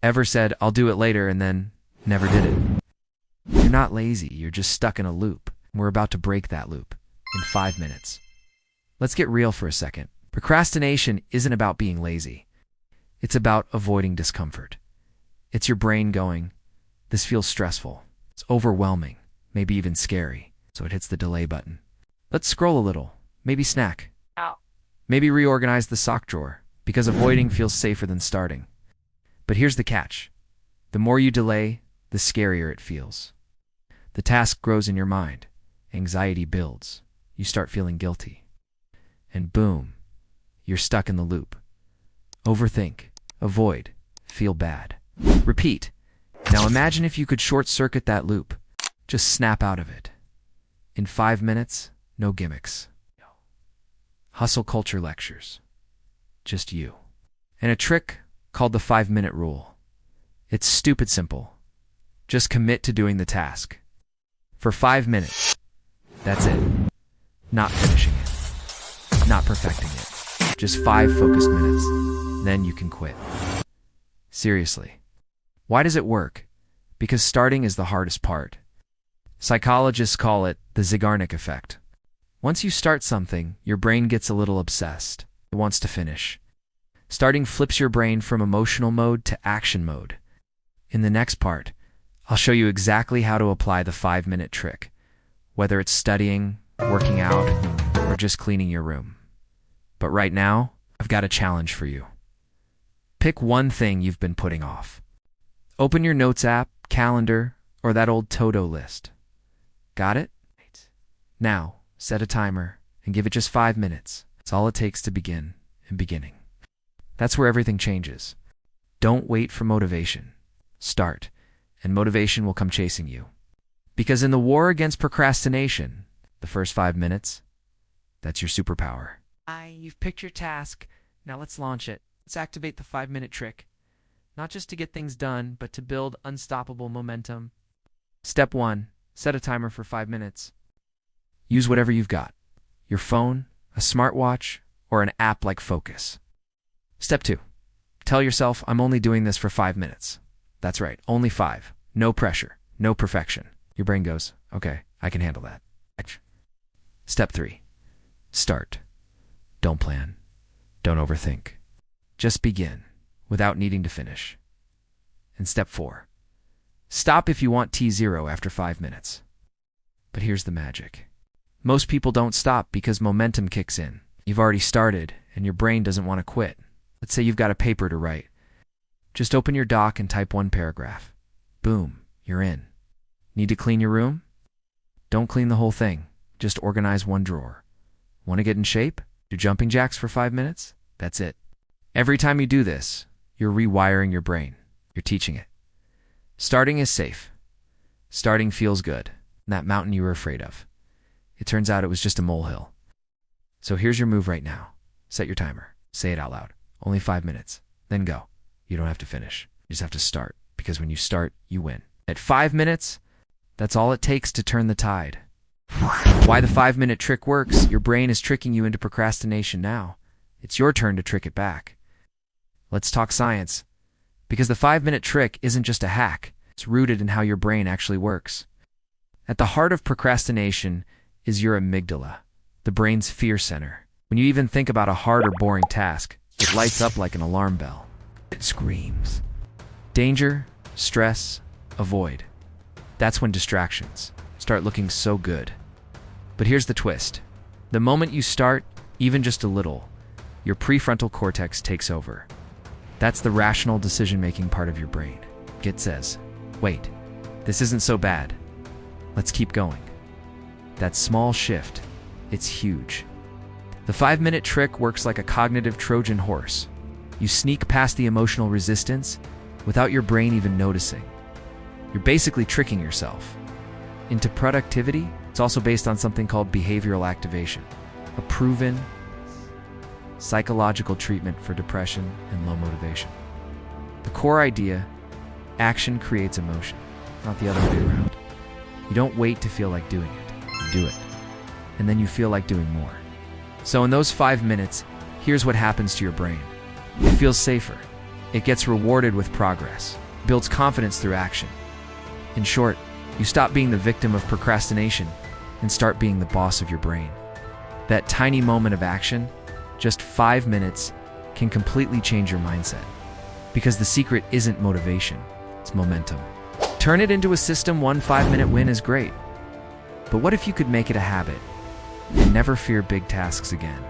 Ever said, I'll do it later, and then never did it? You're not lazy, you're just stuck in a loop. We're about to break that loop in 5 minutes. Let's get real for a second. Procrastination isn't about being lazy. It's about avoiding discomfort. It's your brain going, this feels stressful. It's overwhelming, maybe even scary. So it hits the delay button. Let's scroll a little, maybe snack. Ow. Maybe reorganize the sock drawer, because avoiding feels safer than starting. But here's the catch. The more you delay, the scarier it feels. The task grows in your mind. Anxiety builds. You start feeling guilty. And boom, you're stuck in the loop. Overthink, avoid, feel bad. Repeat. Now imagine if you could short-circuit that loop. Just snap out of it. In 5 minutes, no gimmicks. Hustle culture lectures. Just you. And a trick called the 5-minute rule. It's stupid simple. Just commit to doing the task. For 5 minutes. That's it. Not finishing it. Not perfecting it. Just 5 focused minutes. Then you can quit. Seriously. Why does it work? Because starting is the hardest part. Psychologists call it the Zeigarnik effect. Once you start something, your brain gets a little obsessed. It wants to finish. Starting flips your brain from emotional mode to action mode. In the next part, I'll show you exactly how to apply the 5-minute trick, whether it's studying, working out, or just cleaning your room. But right now, I've got a challenge for you. Pick one thing you've been putting off. Open your notes app, calendar, or that old to-do list. Got it? Now, set a timer and give it just 5 minutes. That's all it takes to begin in beginning. That's where everything changes. Don't wait for motivation. Start, and motivation will come chasing you. Because in the war against procrastination, the first 5 minutes, that's your superpower. You've picked your task. Now let's launch it. Let's activate the 5-minute trick. Not just to get things done, but to build unstoppable momentum. Step 1. Set a timer for 5 minutes. Use whatever you've got. Your phone, a smartwatch, or an app like Focus. Step 2. Tell yourself, I'm only doing this for 5 minutes. That's right, only 5. No pressure, no perfection. Your brain goes, okay, I can handle that. Step 3. Start. Don't plan. Don't overthink. Just begin, without needing to finish. And step 4. Stop if you want T0 after 5 minutes. But here's the magic. Most people don't stop because momentum kicks in. You've already started, and your brain doesn't want to quit. Let's say you've got a paper to write. Just open your doc and type 1 paragraph. Boom, you're in. Need to clean your room? Don't clean the whole thing. Just organize 1 drawer. Want to get in shape? Do jumping jacks for 5 minutes? That's it. Every time you do this, you're rewiring your brain. You're teaching it. Starting is safe. Starting feels good. That mountain you were afraid of. It turns out it was just a molehill. So here's your move right now. Set your timer. Say it out loud. Only 5 minutes. Then go. You don't have to finish. You just have to start. Because when you start, you win. At 5 minutes, that's all it takes to turn the tide. Why the 5-minute trick works? Your brain is tricking you into procrastination now. It's your turn to trick it back. Let's talk science. Because the 5-minute trick isn't just a hack. It's rooted in how your brain actually works. At the heart of procrastination is your amygdala, the brain's fear center. When you even think about a hard or boring task, it lights up like an alarm bell. It screams. Danger, stress, avoid. That's when distractions start looking so good. But here's the twist. The moment you start, even just a little, your prefrontal cortex takes over. That's the rational decision-making part of your brain. It says, wait, this isn't so bad. Let's keep going. That small shift, it's huge. The 5-minute trick works like a cognitive Trojan horse. You sneak past the emotional resistance without your brain even noticing. You're basically tricking yourself into productivity. It's also based on something called behavioral activation, a proven psychological treatment for depression and low motivation. The core idea, action creates emotion, not the other way around. You don't wait to feel like doing it. You do it. And then you feel like doing more. So in those 5 minutes, here's what happens to your brain. It feels safer. It gets rewarded with progress, builds confidence through action. In short, you stop being the victim of procrastination and start being the boss of your brain. That tiny moment of action, just 5 minutes, can completely change your mindset. Because the secret isn't motivation, it's momentum. Turn it into a system. 1 5-minute win is great. But what if you could make it a habit and never fear big tasks again?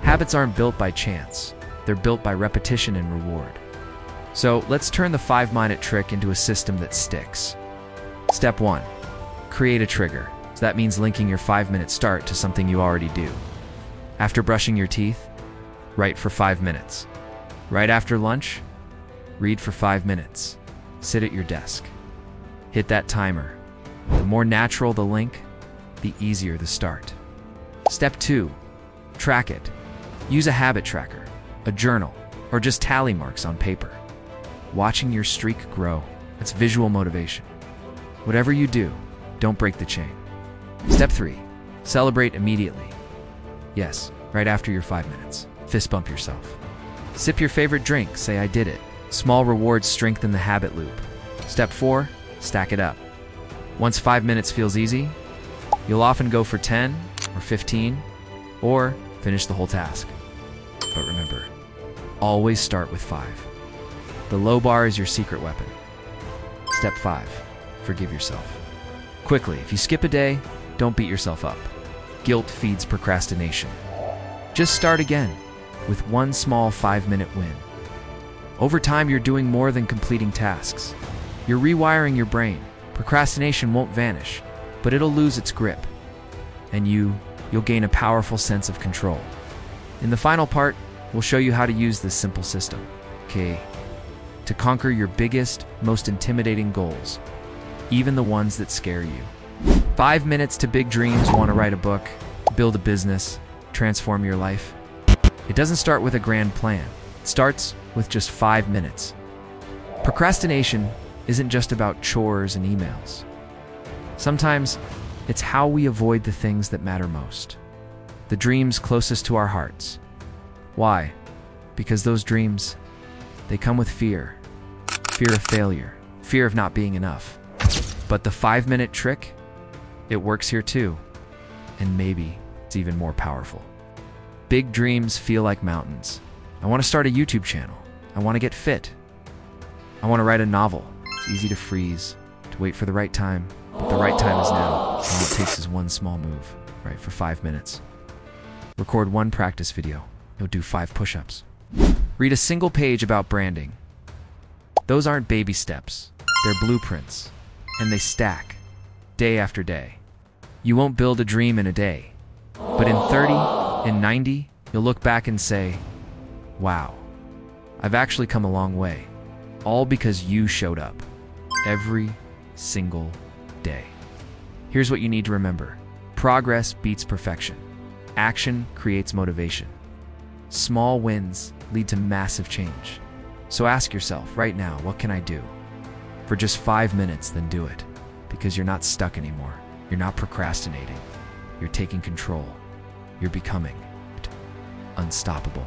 Habits aren't built by chance, they're built by repetition and reward. So let's turn the 5-minute trick into a system that sticks. Step 1. Create a trigger. So that means linking your 5-minute start to something you already do. After brushing your teeth, write for 5 minutes. Right after lunch, read for 5 minutes. Sit at your desk. Hit that timer. The more natural the link, the easier the start. Step 2. Track it. Use a habit tracker, a journal, or just tally marks on paper. Watching your streak grow, that's visual motivation. Whatever you do, don't break the chain. Step 3. Celebrate immediately. Yes, right after your 5 minutes. Fist bump yourself. Sip your favorite drink, say I did it. Small rewards strengthen the habit loop. Step 4. Stack it up. Once 5 minutes feels easy, you'll often go for 10 or 15, or finish the whole task. But remember, always start with 5. The low bar is your secret weapon. Step 5. Forgive yourself. Quickly, if you skip a day, don't beat yourself up. Guilt feeds procrastination. Just start again with one small 5-minute win. Over time, you're doing more than completing tasks. You're rewiring your brain. Procrastination won't vanish, but it'll lose its grip. And you'll gain a powerful sense of control. In the final part, we'll show you how to use this simple system, okay, to conquer your biggest, most intimidating goals, even the ones that scare you. 5 minutes to big dreams. Want to write a book, build a business, transform your life? It doesn't start with a grand plan. It starts with just 5 minutes. Procrastination isn't just about chores and emails. Sometimes it's how we avoid the things that matter most, the dreams closest to our hearts. Why? Because those dreams, they come with fear. Fear of failure, fear of not being enough. But the 5-minute trick, it works here too. And maybe it's even more powerful. Big dreams feel like mountains. I want to start a YouTube channel. I want to get fit. I want to write a novel. It's easy to freeze, to wait for the right time, but the right time is now. And all it takes is one small move, right, for 5 minutes. Record one practice video. You'll do 5 push-ups. Read a single page about branding. Those aren't baby steps. They're blueprints. And they stack, day after day. You won't build a dream in a day. But in 30, in 90, you'll look back and say, wow, I've actually come a long way. All because you showed up. Every single day. Here's what you need to remember. Progress beats perfection. Action creates motivation. Small wins lead to massive change. So ask yourself right now, what can I do? For just 5 minutes, then do it. Because you're not stuck anymore. You're not procrastinating. You're taking control. You're becoming unstoppable.